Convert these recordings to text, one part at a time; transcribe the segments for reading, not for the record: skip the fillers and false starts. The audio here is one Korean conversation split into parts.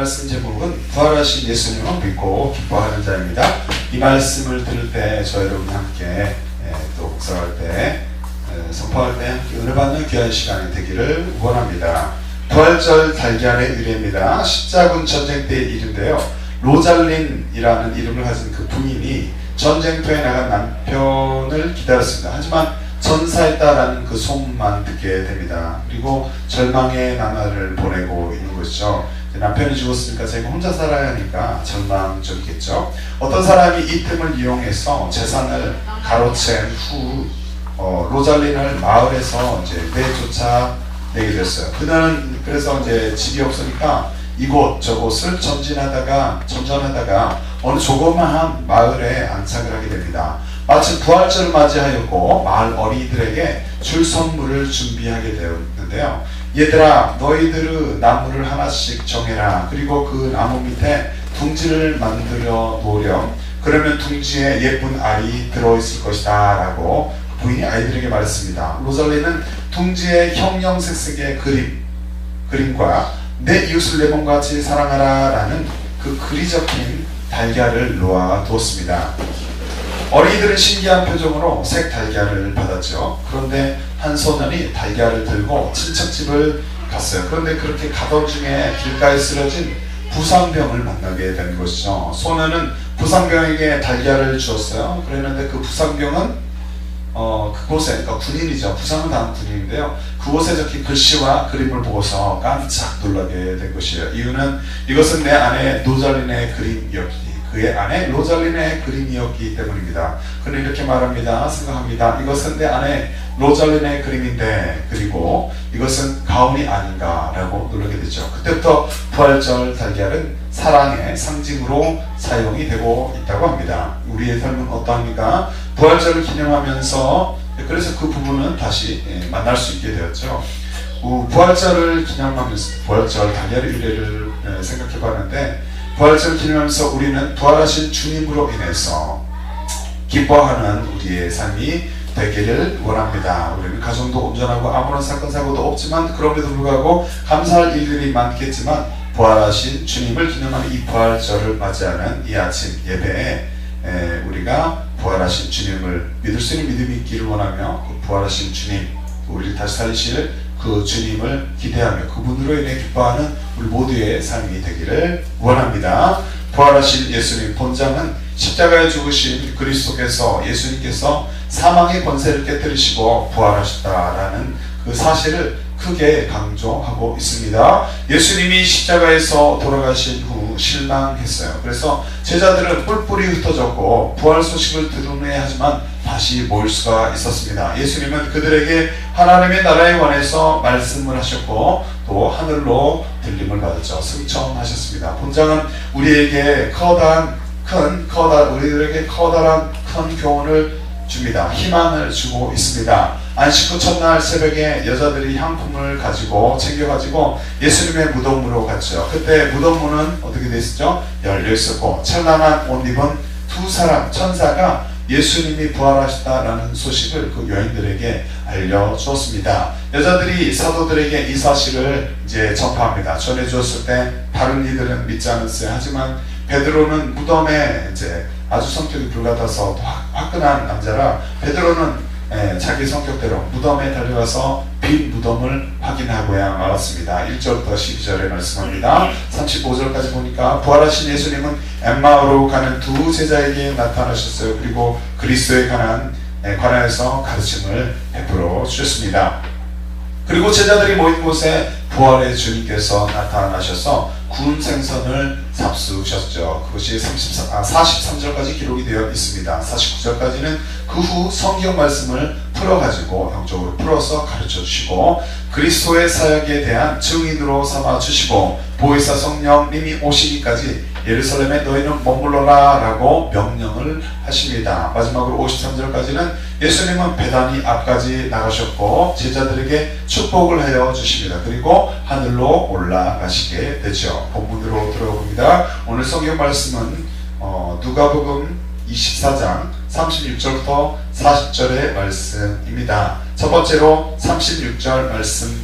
말씀 제목은 부활하신 예수님을 믿고 기뻐하는 자입니다. 이 말씀을 들을 때 저 여러분 함께 또 묵상할 때 선포할 때 함께 은혜 받는 귀한 시간이 되기를 원합니다. 부활절 달걀의 의례입니다. 십자군 전쟁 때의 일인데요. 로잘린이라는 이름을 가진 그 부인이 전쟁터에 나간 남편을 기다렸습니다. 하지만 전사했다라는 그 소문만 듣게 됩니다. 그리고 절망의 나날을 보내고 있는 것이죠. 남편이 죽었으니까 자기가 혼자 살아야 하니까 절망적이겠죠. 어떤 사람이 이 틈을 이용해서 재산을 가로챈 후 로잘린을 마을에서 이제 내쫓아내게 됐어요. 그는 그래서 이제 집이 없으니까 이곳 저곳을 전전하다가 어느 조그마한 마을에 안착을 하게 됩니다. 마침 부활절을 맞이하였고 마을 어린이들에게 줄 선물을 준비하게 되었는데요. 얘들아, 너희들의 나무를 하나씩 정해라. 그리고 그 나무 밑에 둥지를 만들어 놓으렴. 그러면 둥지에 예쁜 알이 들어있을 것이다 라고 부인이 아이들에게 말했습니다. 로잘린은 둥지에 형형색색의 그림과 내 이웃을 내 몸과 같이 사랑하라 라는 그 글이 적힌 달걀을 놓아두었습니다. 어린이들은 신기한 표정으로 색 달걀을 받았죠. 그런데 한 소년이 달걀을 들고 친척집을 갔어요. 그런데 그렇게 가던 중에 길가에 쓰러진 부상병을 만나게 된 것이죠. 소년은 부상병에게 달걀을 주었어요. 그랬는데 그 부상병은 그곳에, 그러니까 군인이죠. 부상을 당한 군인인데요. 그곳에 적힌 글씨와 그림을 보고서 깜짝 놀라게 된 것이에요. 이유는 이것은 내 아내 로잘린의 그의 아내 로잘린의 그림이었기 때문입니다. 그는 이렇게 말합니다. 생각합니다. 이것은 내 아내 로잘린의 그림인데, 그리고 이것은 가온이 아닌가 라고 놀라게 되죠. 그때부터 부활절 달걀은 사랑의 상징으로 사용이 되고 있다고 합니다. 우리의 삶은 어떠합니까? 부활절을 기념하면서, 그래서 그 부분은 다시 만날 수 있게 되었죠. 부활절을 기념하면서 부활절 달걀의 의례를 생각해 봤는데, 부활절을 기념하면서 우리는 부활하신 주님으로 인해서 기뻐하는 우리의 삶이 되기를 원합니다. 우리는 가정도 온전하고 아무런 사건 사고도 없지만, 그럼에도 불구하고 감사할 일들이 많겠지만 부활하신 주님을 기념하는 이 부활절을 맞이하는 이 아침 예배에 우리가 부활하신 주님을 믿을 수 있는 믿음이 있기를 원하며, 그 부활하신 주님, 우리를 다시 살리실 그 주님을 기대하며 그분으로 인해 기뻐하는 우리 모두의 삶이 되기를 원합니다. 부활하신 예수님, 본장은 십자가에 죽으신 그리스도께서, 예수님께서 사망의 권세를 깨뜨리시고 부활하셨다라는 그 사실을 크게 강조하고 있습니다. 예수님이 십자가에서 돌아가신 후 실망했어요. 그래서 제자들은 뿔뿔이 흩어졌고 부활 소식을 들으려 하지만 다시 모일 수가 있었습니다. 예수님은 그들에게 하나님의 나라에 관해서 말씀을 하셨고 또 하늘로 들림을 받았죠. 승천하셨습니다. 본장은 우리에게 우리들에게 커다란 큰 교훈을 줍니다. 희망을 주고 있습니다. 안식 후 첫날 새벽에 여자들이 향품을 챙겨가지고 예수님의 무덤으로 갔죠. 그때 무덤 문은 어떻게 되어 있었죠? 열려 있었고 찬란한 옷 입은 두 사람 천사가 예수님이 부활하셨다라는 소식을 그 여인들에게 알려주었습니다. 여자들이 사도들에게 이 사실을 이제 전파합니다. 전해주었을 때 다른 이들은 믿지 않았어요. 하지만 베드로는 무덤에 이제 아주 성격이 불같아서 화끈한 남자라 베드로는 자기 성격대로 무덤에 달려가서 빈 무덤을 확인하고야 말았습니다. 1절부터 12절에 말씀합니다. 35절까지 보니까 부활하신 예수님은 엠마오로 가는 두 제자에게 나타나셨어요. 그리고 그리스도에 관하여서 가르침을 베풀어 주셨습니다. 그리고 제자들이 모인 곳에 부활의 주님께서 나타나셔서 구운 생선을 잡수셨죠. 그것이 43절까지 기록이 되어 있습니다. 49절까지는 그 후 성경 말씀을 풀어가지고 영적으로 풀어서 가르쳐 주시고 그리스도의 사역에 대한 증인으로 삼아 주시고 보혜사 성령님이 오시기까지 예루살렘에 너희는 머물러라 라고 명령을 하십니다. 마지막으로 53절까지는 예수님은 베다니 앞까지 나가셨고 제자들에게 축복을 하여 주십니다. 그리고 하늘로 올라가시게 되죠. 본문으로 들어봅니다. 오늘 성경 말씀은 누가복음 24장 36절부터 40절의 말씀입니다. 첫 번째로 36절 말씀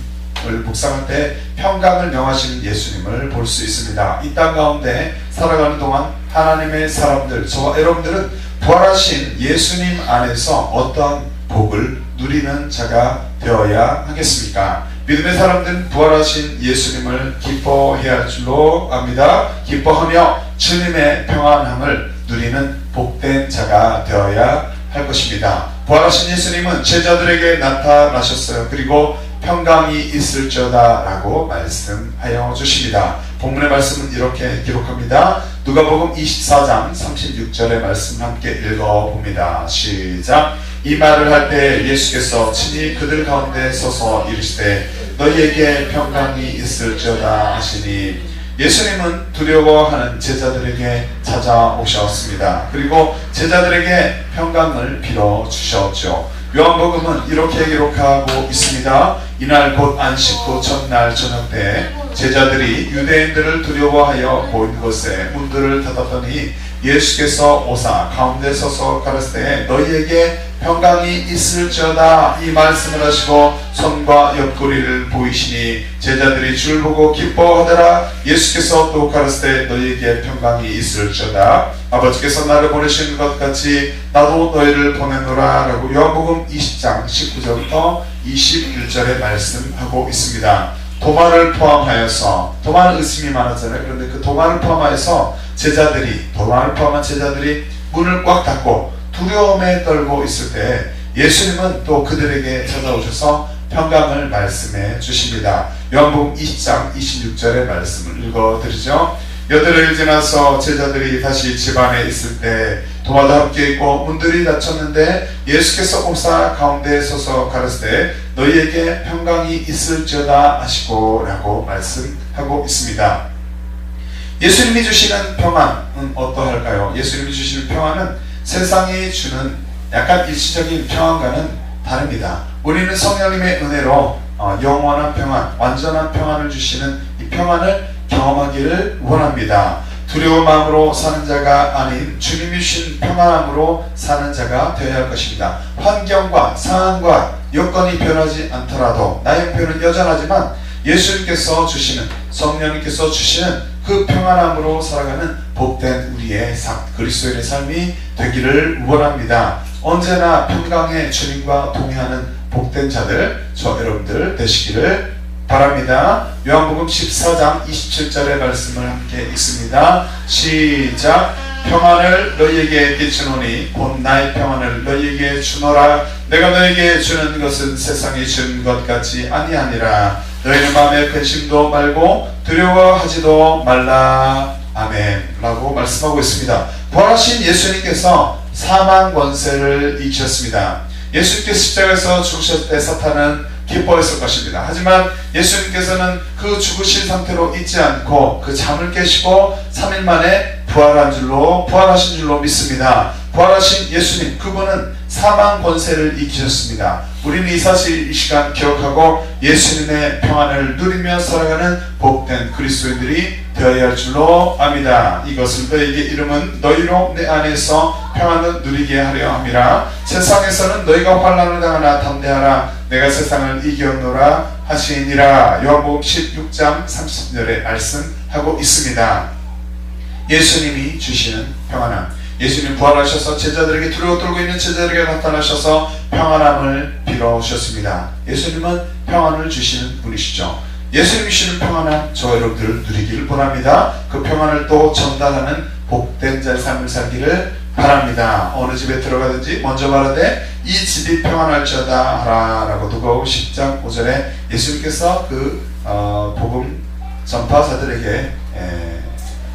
묵상할 때 평강을 명하시는 예수님을 볼 수 있습니다. 이 땅 가운데 살아가는 동안 하나님의 사람들, 저와 여러분들은 부활하신 예수님 안에서 어떤 복을 누리는 자가 되어야 하겠습니까? 믿음의 사람들은 부활하신 예수님을 기뻐해야 할 줄로 압니다. 기뻐하며 주님의 평안함을 누리는 복된 자가 되어야 할 것입니다. 부활하신 예수님은 제자들에게 나타나셨어요. 그리고 평강이 있을지어다 라고 말씀하여 주십니다. 본문의 말씀은 이렇게 기록합니다. 누가복음 24장 36절의 말씀 함께 읽어봅니다. 시작. 이 말을 할 때 예수께서 친히 그들 가운데 서서 이르시되 너희에게 평강이 있을지어다 하시니, 예수님은 두려워하는 제자들에게 찾아오셨습니다. 그리고 제자들에게 평강을 빌어주셨죠. 요한복음은 이렇게 기록하고 있습니다. 이날 곧 안식 후 첫날 저녁 때 제자들이 유대인들을 두려워하여 모인 곳에 문들을 닫았더니 예수께서 오사 가운데 서서 가라사대 너희에게 평강이 있을지어다 이 말씀을 하시고 손과 옆구리를 보이시니 제자들이 줄 보고 기뻐하더라. 예수께서 또 가라사대 너희에게 평강이 있을지어다 아버지께서 나를 보내신 것 같이 나도 너희를 보내노라 라고 요한복음 20장 19절부터 21절에 말씀하고 있습니다. 도마를 포함하여서, 도마는 의심이 많았잖아요. 그런데 그 도마를 포함하여서 도마를 포함한 제자들이 문을 꽉 닫고 두려움에 떨고 있을 때 예수님은 또 그들에게 찾아오셔서 평강을 말씀해 주십니다. 요한복음 20장 26절의 말씀을 읽어드리죠. 여드레를 지나서 제자들이 다시 집안에 있을 때 도마도 함께 있고 문들이 닫혔는데 예수께서 오사 가운데 서서 가라사대 너희에게 평강이 있을지어다 하시고 라고 말씀하고 있습니다. 예수님이 주시는 평안은 어떠할까요? 예수님이 주시는 평안은 세상이 주는 약간 일시적인 평안과는 다릅니다. 우리는 성령님의 은혜로 영원한 평안, 완전한 평안을 주시는 이 평안을 경험하기를 원합니다. 두려운 마음으로 사는 자가 아닌 주님이 주신 평안함으로 사는 자가 되어야 할 것입니다. 환경과 상황과 여건이 변하지 않더라도 나의 형편은 여전하지만 예수님께서 주시는, 성령님께서 주시는 그 평안함으로 살아가는 복된 우리의 그리스도인의 삶이 되기를 원합니다. 언제나 평강의 주님과 동행하는 복된 자들, 저 여러분들 되시기를 바랍니다. 요한복음 14장 27절의 말씀을 함께 읽습니다. 시작. 평안을 너희에게 끼치노니 곧 나의 평안을 너희에게 주노라. 내가 너희에게 주는 것은 세상이 준 것 같이 아니하니라. 너희는 마음에 근심도 말고 두려워하지도 말라. 아멘 라고 말씀하고 있습니다. 부활하신 예수님께서 사망 권세를 이기셨습니다. 예수님께서 십자가에서 죽으셨을 때 사탄은 기뻐했을 것입니다. 하지만 예수님께서는 그 죽으신 상태로 있지 않고 그 잠을 깨시고 3일 만에 부활하신 줄로 믿습니다. 부활하신 예수님, 그분은 사망 권세를 이기셨습니다. 우리는 이 사실 이 시간 기억하고 예수님의 평안을 누리며 살아가는 복된 그리스도인들이 되어야 할 줄로 압니다. 이것을 너희에게 이름은 너희로 내 안에서 평안을 누리게 하려 함이라. 세상에서는 너희가 환난을 당하나 담대하라. 내가 세상을 이겼노라 하시니라. 요한복음 16장 30절에 말씀하고 있습니다. 예수님이 주시는 평안함, 예수님 부활하셔서 제자들에게 두려워 떨고 있는 제자들에게 나타나셔서 평안함을 빌어주셨습니다. 예수님은 평안을 주시는 분이시죠. 예수님이 주시는 평안함 저 여러분들 누리기를 원합니다. 그 평안을 또 전달하는 복된 자의 삶을 살기를 바랍니다. 어느 집에 들어가든지 먼저 말하되 이 집이 평안할지어다 하라 라고 누가복음 10장 5절에 예수님께서 그 복음 전파자들에게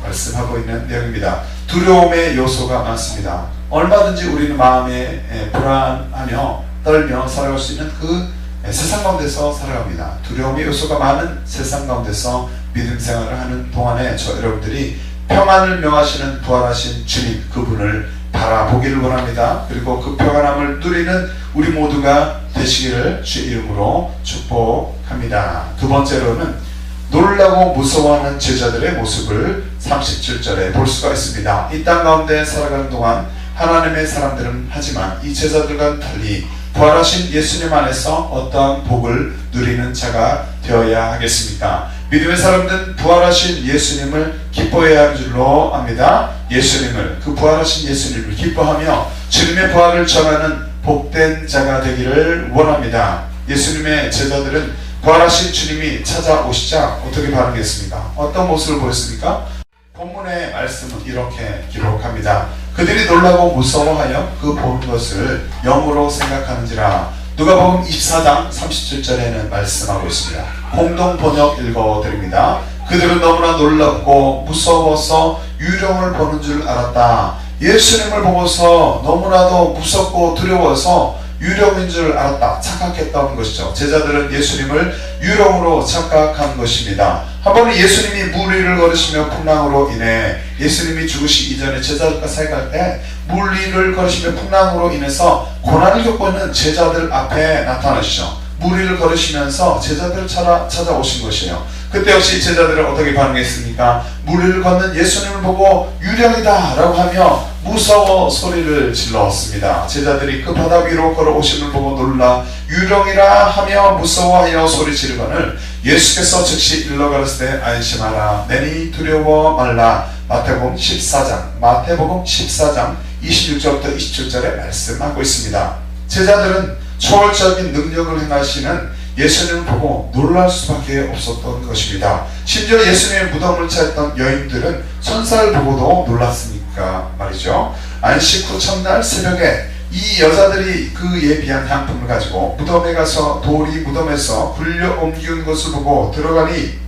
말씀하고 있는 내용입니다. 두려움의 요소가 많습니다. 얼마든지 우리는 마음에 불안하며 떨며 살아갈 수 있는 그 세상 가운데서 살아갑니다. 두려움의 요소가 많은 세상 가운데서 믿음 생활을 하는 동안에 저 여러분들이 평안을 명하시는 부활하신 주님, 그분을 바라보기를 원합니다. 그리고 그 평안함을 누리는 우리 모두가 되시기를 주 이름으로 축복합니다. 두 번째로는 놀라고 무서워하는 제자들의 모습을 37절에 볼 수가 있습니다. 이 땅 가운데 살아가는 동안 하나님의 사람들은 하지만 이 제자들과는 달리 부활하신 예수님 안에서 어떠한 복을 누리는 자가 되어야 하겠습니까? 믿음의 사람들은 부활하신 예수님을 기뻐해야 하는 줄로 압니다. 예수님을, 그 부활하신 예수님을 기뻐하며 주님의 부활을 전하는 복된 자가 되기를 원합니다. 예수님의 제자들은 부활하신 주님이 찾아오시자 어떻게 반응했습니까? 어떤 모습을 보였습니까? 본문의 말씀은 이렇게 기록합니다. 그들이 놀라고 무서워하여 그 본 것을 영으로 생각하는지라. 누가복음 24장 37절에는 말씀하고 있습니다. 공동 번역 읽어드립니다. 그들은 너무나 놀랍고 무서워서 유령을 보는 줄 알았다. 예수님을 보고서 너무나도 무섭고 두려워서 유령인 줄 알았다, 착각했다는 것이죠. 제자들은 예수님을 유령으로 착각한 것입니다. 한 번은 예수님이 물 위를 걸으시며 풍랑으로 인해, 예수님이 죽으시기 이전에 제자들과 사역할 때 물 위를 걸으시며 풍랑으로 인해서 고난을 겪고 있는 제자들 앞에 나타나시죠. 물 위를 걸으시면서 제자들을 찾아오신 것이에요. 그때 역시 제자들은 어떻게 반응했습니까? 물 위를 걷는 예수님을 보고 유령이다 라고 하며 무서워 소리를 질렀습니다. 제자들이 그 바다 위로 걸어오심을 보고 놀라 유령이라 하며 무서워하여 소리 지르거늘 예수께서 즉시 일러 가라사대 안심하라, 내니 두려워 말라. 마태복음 14장 26절부터 27절에 말씀하고 있습니다. 제자들은 초월적인 능력을 행하시는 예수님을 보고 놀랄 수밖에 없었던 것입니다. 심지어 예수님의 무덤을 찾았던 여인들은 천사를 보고도 놀랐으니까 말이죠. 안식 후 첫날 새벽에 이 여자들이 그 예비한 향품을 가지고 무덤에 가서 돌이 무덤에서 굴려 옮기운 것을 보고 들어가니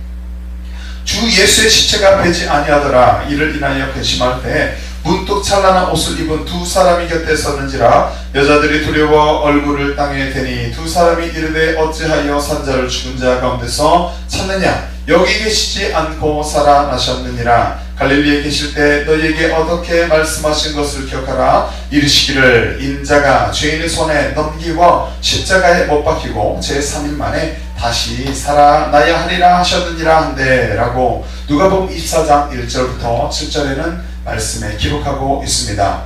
주 예수의 시체가 배지 아니하더라. 이를 인하여 괘씸할 때 문득 찬란한 옷을 입은 두 사람이 곁에 섰는지라. 여자들이 두려워 얼굴을 땅에 대니 두 사람이 이르되 어찌하여 산자를 죽은 자 가운데서 찾느냐? 여기 계시지 않고 살아나셨느니라. 갈릴리에 계실 때 너희에게 어떻게 말씀하신 것을 기억하라. 이르시기를 인자가 죄인의 손에 넘기워 십자가에 못 박히고 제3일 만에 다시 살아나야 하리라 하셨느니라 한데 라고 누가복음 24장 1절부터 7절에는 말씀에 기록하고 있습니다.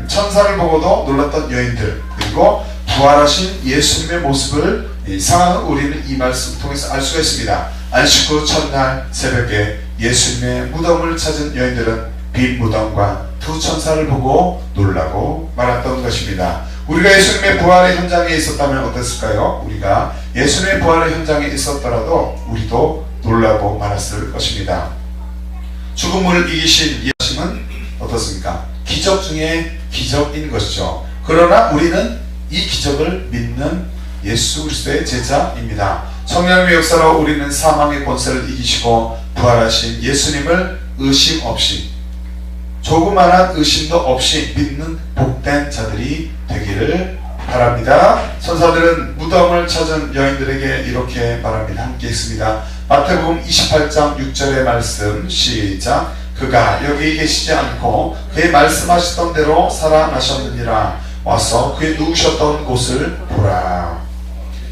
천사를 보고도 놀랐던 여인들, 그리고 부활하신 예수님의 모습을, 이 상황을 우리는 이 말씀을 통해서 알 수가 있습니다. 안식 후 첫날 새벽에 예수님의 무덤을 찾은 여인들은 빈 무덤과 두 천사를 보고 놀라고 말았던 것입니다. 우리가 예수님의 부활의 현장에 있었다면 어땠을까요? 우리가 예수님의 부활의 현장에 있었더라도 우리도 놀라고 말았을 것입니다. 죽음을 이기신 예수님은 어떻습니까? 기적 중에 기적인 것이죠. 그러나 우리는 이 기적을 믿는 예수 그리스도의 제자입니다. 성령의 역사로 우리는 사망의 권세를 이기시고 부활하신 예수님을 의심 없이, 조그마한 의심도 없이 믿는 복된 자들이 되기를 바랍니다. 천사들은 무덤을 찾은 여인들에게 이렇게 말합니다. 함께 있습니다. 마태복음 28장 6절의 말씀 시작. 그가 여기 계시지 않고 그의 말씀하셨던 대로 살아나셨느니라. 와서 그의 누우셨던 곳을 보라.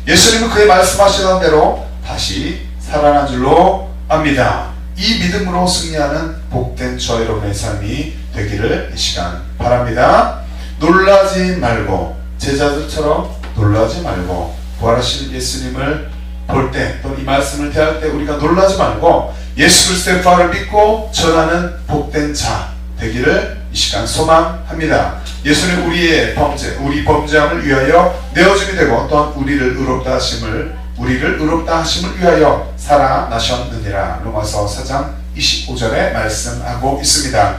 예수님은 그의 말씀하시던 대로 다시 살아난 줄로 압니다. 이 믿음으로 승리하는 복된 저 여러분의 삶이 되기를 이 시간 바랍니다. 놀라지 말고, 제자들처럼 놀라지 말고, 부활하신 예수님을 볼 때, 또 이 말씀을 대할 때 우리가 놀라지 말고 예수 그리스도의 부활을 믿고 전하는 복된 자 되기를 이 시간 소망합니다. 예수는 우리의 범죄, 우리 범죄함을 위하여 내어줌이 되고 또한 우리를 의롭다 하심을 위하여 살아나셨느니라. 로마서 4장 25절에 말씀하고 있습니다.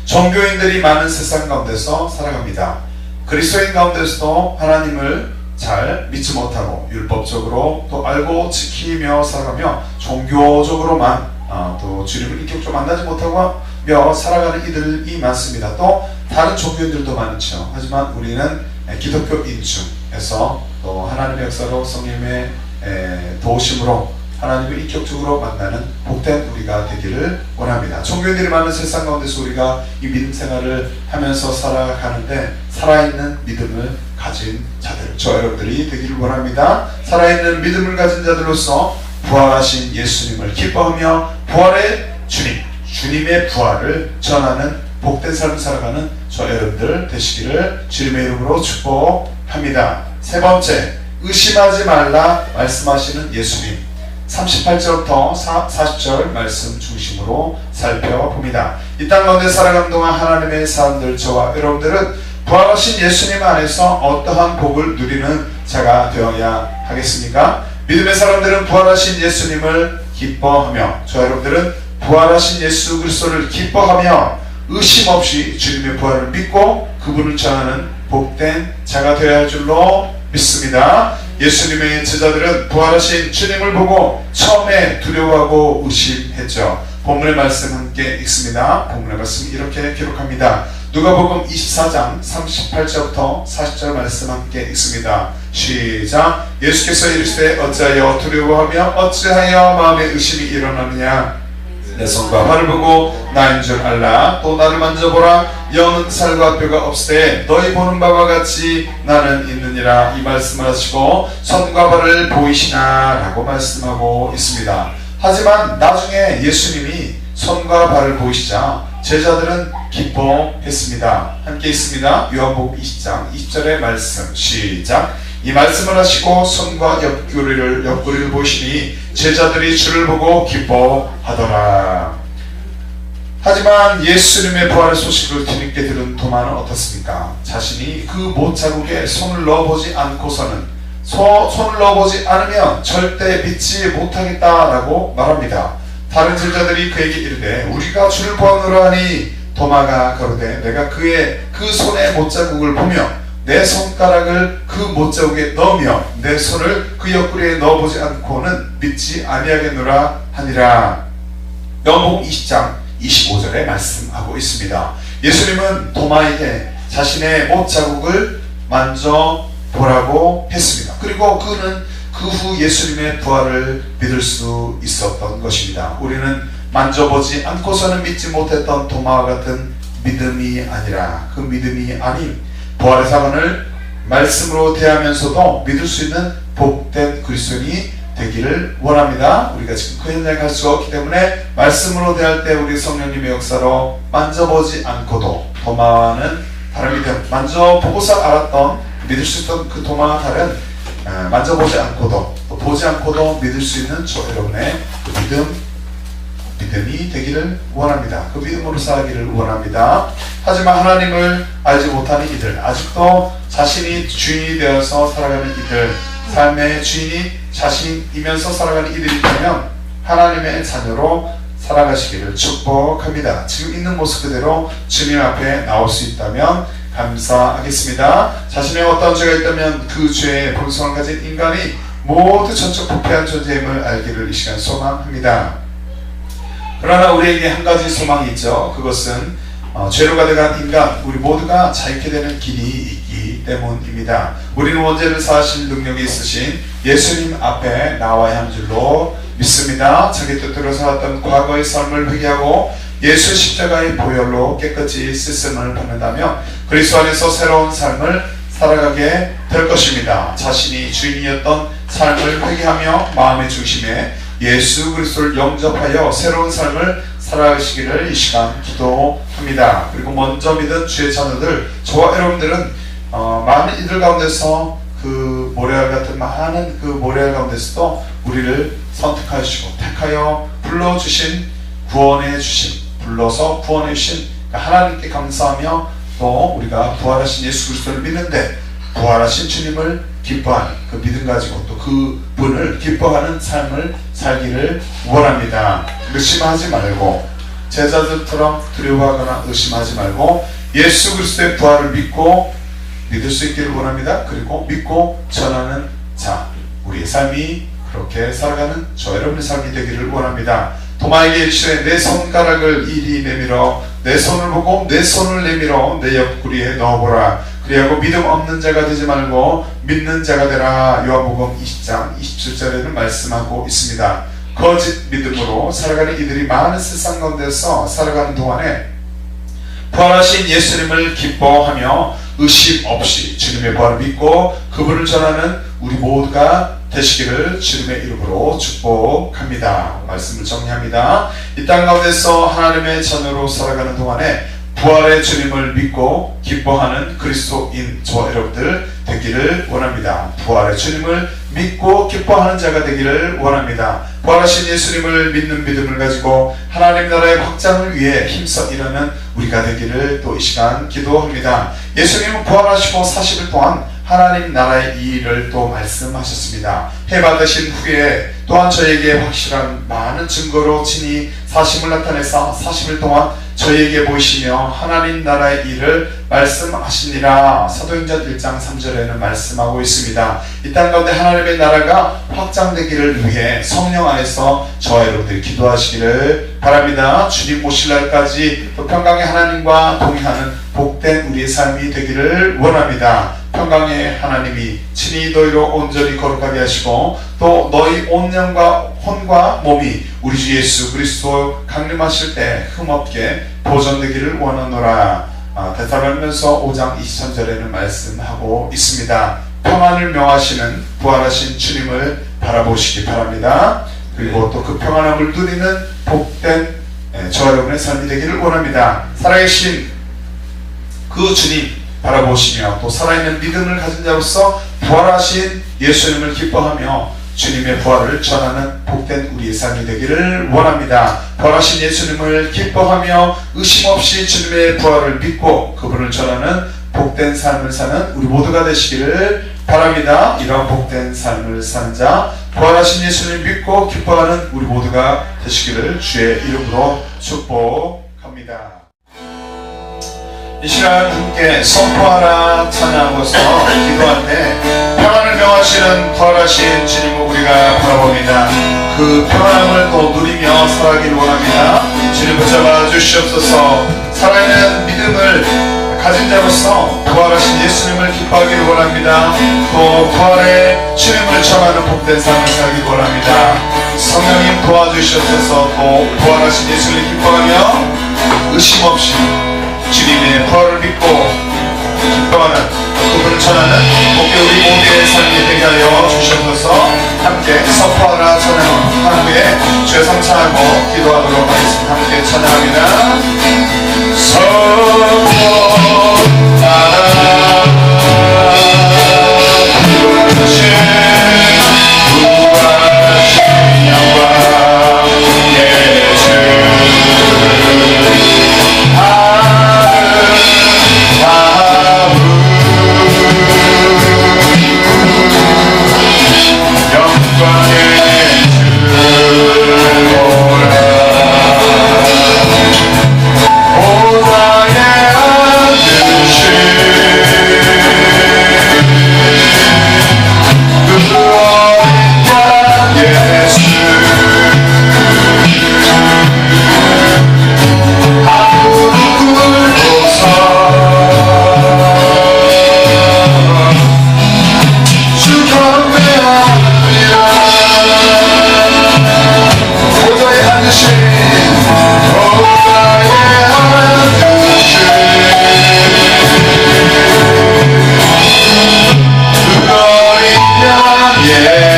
종교인들이 많은 세상 가운데서 살아갑니다. 그리스도인 가운데서도 하나님을 잘 믿지 못하고 율법적으로 또 알고 지키며 살아가며 종교적으로만 또 주님을 인격적으로 만나지 못하고 살아가는 이들이 많습니다. 또 다른 종교인들도 많죠. 하지만 우리는 기독교인 중에서 또 하나님의 역사로 성령의 도우심으로 하나님을 인격적으로 만나는 복된 우리가 되기를 원합니다. 종교인들이 많은 세상 가운데서 우리가 이 믿음 생활을 하면서 살아가는데 살아있는 믿음을 가진 자들, 저 여러분들이 되기를 원합니다. 살아있는 믿음을 가진 자들로서 부활하신 예수님을 기뻐하며 부활의 주님의 부활을 전하는 복된 삶을 살아가는 저 여러분들 되시기를 주님의 이름으로 축복합니다. 세 번째, 의심하지 말라 말씀하시는 예수님. 38절부터 40절 말씀 중심으로 살펴봅니다. 이 땅 가운데 살아가는 동안 하나님의 사람들, 저와 여러분들은 부활하신 예수님 안에서 어떠한 복을 누리는 자가 되어야 하겠습니까? 믿음의 사람들은 부활하신 예수님을 기뻐하며, 저와 여러분들은 부활하신 예수 그리스도를 기뻐하며 의심 없이 주님의 부활을 믿고 그분을 전하는 복된 자가 되어야 할 줄로 믿습니다. 예수님의 제자들은 부활하신 주님을 보고 처음에 두려워하고 의심했죠. 본문의 말씀 함께 읽습니다. 본문의 말씀 이렇게 기록합니다. 누가복음 24장 38절부터 40절 말씀 함께 읽습니다. 시작. 예수께서 이르시되 어찌하여 두려워하며 어찌하여 마음에 의심이 일어나느냐. 내 손과 발을 보고 나인 줄 알라. 또 나를 만져보라. 영은 살과 뼈가 없으되 너희 보는 바와 같이 나는 있느니라. 이 말씀을 하시고 손과 발을 보이시나 라고 말씀하고 있습니다. 하지만 나중에 예수님이 손과 발을 보이시자 제자들은 기뻐했습니다. 함께 있습니다. 요한복음 20장 20절의 말씀 시작. 이 말씀을 하시고 손과 옆구리를 보시니 제자들이 주를 보고 기뻐하더라. 하지만 예수님의 부활의 소식을 뒤늦게 들은 도마는 어떻습니까? 자신이 그 못자국에 손을 넣어보지 않고서는 손을 넣어보지 않으면 절대 믿지 못하겠다라고 말합니다. 다른 제자들이 그에게 이르되 우리가 주를 보았노라 하니 도마가 가로되 내가 그의 그 손의 못자국을 보며 내 손가락을 그 못자국에 넣으며 내 손을 그 옆구리에 넣어보지 않고는 믿지 아니하겠노라 하니라. 요한복음 20장 25절에 말씀하고 있습니다. 예수님은 도마에게 자신의 못자국을 만져보라고 했습니다. 그리고 그는 그 후 예수님의 부활을 믿을 수 있었던 것입니다. 우리는 만져보지 않고서는 믿지 못했던 도마와 같은 믿음이 아니라 그 믿음이 아닌 부활의 사건을 말씀으로 대하면서도 믿을 수 있는 복된 그리스도인이 되기를 원합니다. 우리가 지금 그 현장에 갈 수가 없기 때문에 말씀으로 대할 때 우리 성령님의 역사로 만져보지 않고도 도마와는 다른 믿음, 만져보고서 알았던 믿을 수 있던 그 도마와 다른 만져보지 않고도 또 보지 않고도 믿을 수 있는 저 여러분의 그 믿음이 되기를 원합니다. 그 믿음으로 살기를 원합니다. 하지만 하나님을 알지 못하는 이들, 아직도 자신이 주인이 되어서 살아가는 이들, 삶의 주인이 자신이면서 살아가는 이들이 있다면 하나님의 자녀로 살아가시기를 축복합니다. 지금 있는 모습 그대로 주님 앞에 나올 수 있다면 감사하겠습니다. 자신의 어떤 죄가 있다면 그 죄의 본성을 가진 인간이 모두 전적 부패한 존재임을 알기를 이 시간 소망합니다. 그러나 우리에게 한 가지 소망이 있죠. 그것은 죄로 가득한 인간, 우리 모두가 자유케 되는 길이 있기 때문입니다. 우리는 원죄를 사하실 능력이 있으신 예수님 앞에 나와야 하는 줄로 믿습니다. 자기 뜻대로 살았던 과거의 삶을 회개하고 예수 십자가의 보혈로 깨끗이 씻음을 받는다면 그리스도 안에서 새로운 삶을 살아가게 될 것입니다. 자신이 주인이었던 삶을 회개하며 마음의 중심에 예수 그리스도를 영접하여 새로운 삶을 살아가시기를 이 시간 기도합니다. 그리고 먼저 믿은 주의 자녀들, 저와 여러분들은 많은 이들 가운데서 그 모래알 같은 많은 그 모래알 가운데서도 우리를 선택하시고 택하여 불러주신 구원해 주신 불러서 구원해 주신 하나님께 감사하며 또 우리가 부활하신 예수 그리스도를 믿는데 부활하신 주님을 기뻐하는 그 믿음 가지고 또 그분을 기뻐하는 삶을 살기를 원합니다. 의심하지 말고 제자들처럼 두려워하거나 의심하지 말고 예수 그리스도의 부활을 믿고 믿을 수 있기를 원합니다. 그리고 믿고 전하는 자, 우리의 삶이 그렇게 살아가는 저 여러분의 삶이 되기를 원합니다. 도마에게 이르시되 내 손가락을 이리 내밀어 내 손을 보고 내 손을 내밀어 내 옆구리에 넣어보라. 그리하고 믿음 없는 자가 되지 말고 믿는 자가 되라. 요한복음 20장 27절에는 말씀하고 있습니다. 거짓 믿음으로 살아가는 이들이 많은 세상 가운데서 살아가는 동안에 부활하신 예수님을 기뻐하며 의심 없이 주님의 부활을 믿고 그분을 전하는 우리 모두가 되시기를 주님의 이름으로 축복합니다. 말씀을 정리합니다. 이 땅 가운데서 하나님의 자녀로 살아가는 동안에 부활의 주님을 믿고 기뻐하는 그리스도인 저와 여러분들 되기를 원합니다. 부활의 주님을 믿고 기뻐하는 자가 되기를 원합니다. 부활하신 예수님을 믿는 믿음을 가지고 하나님 나라의 확장을 위해 힘써 일하는 우리가 되기를 또 이 시간 기도합니다. 예수님은 부활하시고 40일 동안 하나님 나라의 이 일을 또 말씀하셨습니다. 해 받으신 후에 또한 저에게 확실한 많은 증거로 친히 사심을 나타내서 40일 동안 저에게 보이시며 하나님 나라의 일을 말씀하시니라. 사도행전 1장 3절에는 말씀하고 있습니다. 이 땅 가운데 하나님의 나라가 확장되기를 위해 성령 안에서 저와 여러분들이 기도하시기를 바랍니다. 주님 오실 날까지 또 평강의 하나님과 동행하는 복된 우리의 삶이 되기를 원합니다. 평강의 하나님이 친히 너희로 온전히 거룩하게 하시고 또 너희 온 영과 혼과 몸이 우리 주 예수 그리스도 강림하실 때 흠없게 보존되기를 원하노라. 데살로니가서 5장 23절에는 말씀하고 있습니다. 평안을 명하시는 부활하신 주님을 바라보시기 바랍니다. 그리고 또 그 평안함을 누리는 복된 저와 여러분의 삶이 되기를 원합니다. 살아계신 그 주님 바라보시며 또 살아있는 믿음을 가진 자로서 부활하신 예수님을 기뻐하며 주님의 부활을 전하는 복된 우리의 삶이 되기를 원합니다. 부활하신 예수님을 기뻐하며 의심 없이 주님의 부활을 믿고 그분을 전하는 복된 삶을 사는 우리 모두가 되시기를 바랍니다. 이런 복된 삶을 사는 자, 부활하신 예수님을 믿고 기뻐하는 우리 모두가 되시기를 주의 이름으로 축복합니다. 이 시간 함께 선포하라 찬양하고서 기도할 때 평안을 명하시는 부활하신 주님을 우리가 바라봅니다. 그 평안함을 또 누리며 살아가길 원합니다. 주님 붙잡아 주시옵소서. 살아있는 믿음을 가진 자로서 부활하신 예수님을 기뻐하기를 원합니다. 또 부활의 주님을 전하는 복된 삶을 살기를 원합니다. 성령님 도와주시옵소서. 또 부활하신 예수님을 기뻐하며 의심 없이 주님의 부활을 믿고 기뻐하는 그분을 전하는 복된 우리 모두의 삶이 되게 하여 주시옵소서. 함께 선포하라 찬양한 후에 주의 성찬하고 기도하도록 하겠습니다. 함께 찬양합니다. 선포하라 부활하신 영광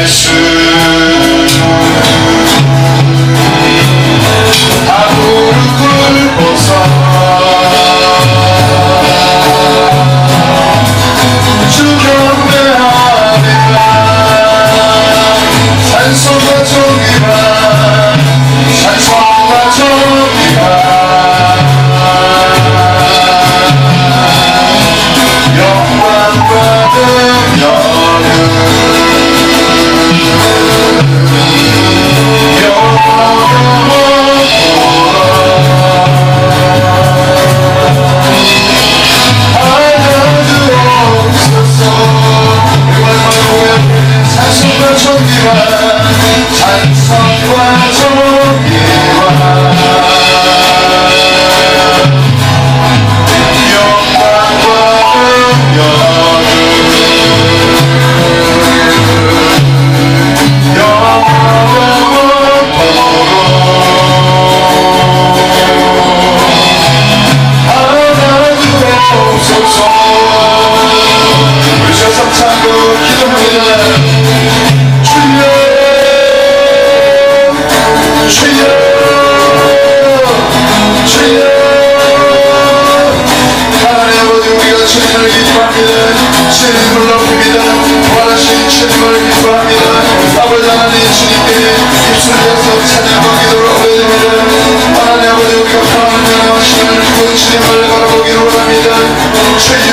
예수 주님을 높입니다. 부활하신 주님을 기뻐합니다. 아버지 하나님 주님께 입술 열어서 찬양과 기도를 올려드립니다. 하나님 아버지 우리가 평안을 명하시는 그 주님을 바라보기를 원합니다. 주여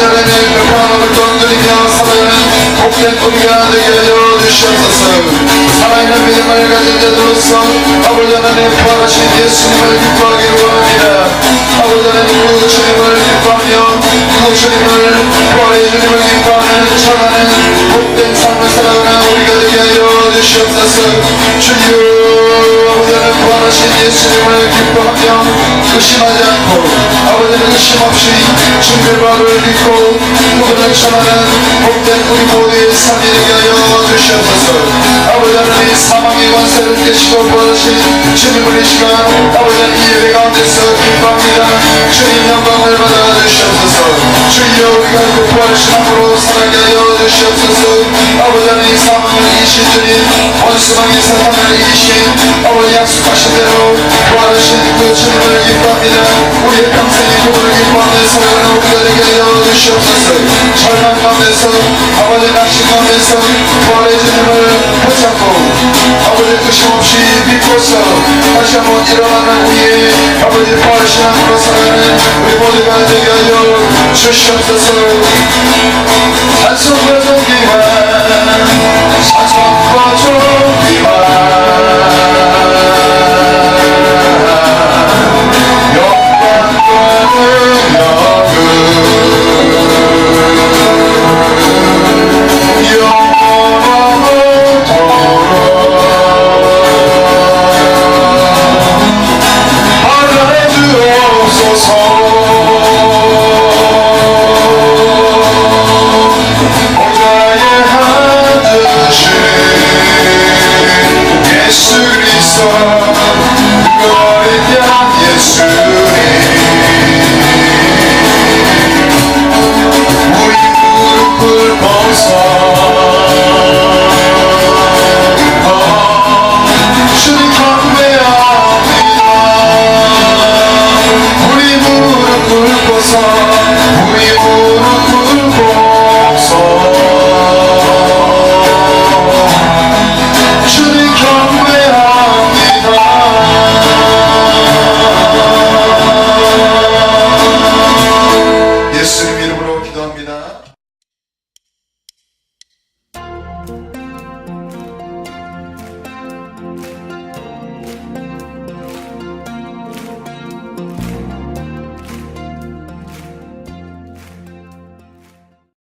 하나님 그 평안을 떠들이며 살아가는 복된 우리가 되게 하여 주시옵소서. 살아있는 믿음을 가진 자들로서 아버지 하나님 부활하신 예수님을 기뻐하기를 원합니다. 아버지 하나님 그 주님을 기뻐하며 그 주님을 부활의 주님을 기뻐하는 전하는 복된 삶을 살아가는 우리가 되게 하여 주시옵소서. 주여 아버지 하나님 부활하신 예수님을 기뻐하며 의심하지 않고 아버지는 의심 없이 주님의 말을 믿고 그분을 전하는 복된 우리 모두의 삶이 되게 하여 주시옵소서. 아버지 하나님 사망의 권세를 깨시고 부활하신 주님을 이 시간 아버지 하나님 이 예배 가운데서 기뻐합니다. 주님 영광을 받아 주시옵소서. 주여 우리가 그 부활하신 앞으로 살아가게 하여 주시옵소서. 아버지 하나님 사망을 이기신 주님 원수망의 사탄을 이기신 아버지 약속하신 대로 부활하신 그 주님을 기뻐합니다. 우리의 평생에 그분을 기뻐하며 살아가는 우리가 되게 하여 주시옵소서. 절망 가운데서 아버지 낚시 가운데서 부활의 주님을 붙잡고 아버지 의심 없이 믿고서 다시 한번 일어나는 우리의 아버지 부활하신 앞으로 살아가는 우리 모두가 되게 하여 주시옵소서. 찬송과 존귀와 찬송과 존귀와 영광과 능력은 우리 무릎 꿇고서 우리 무릎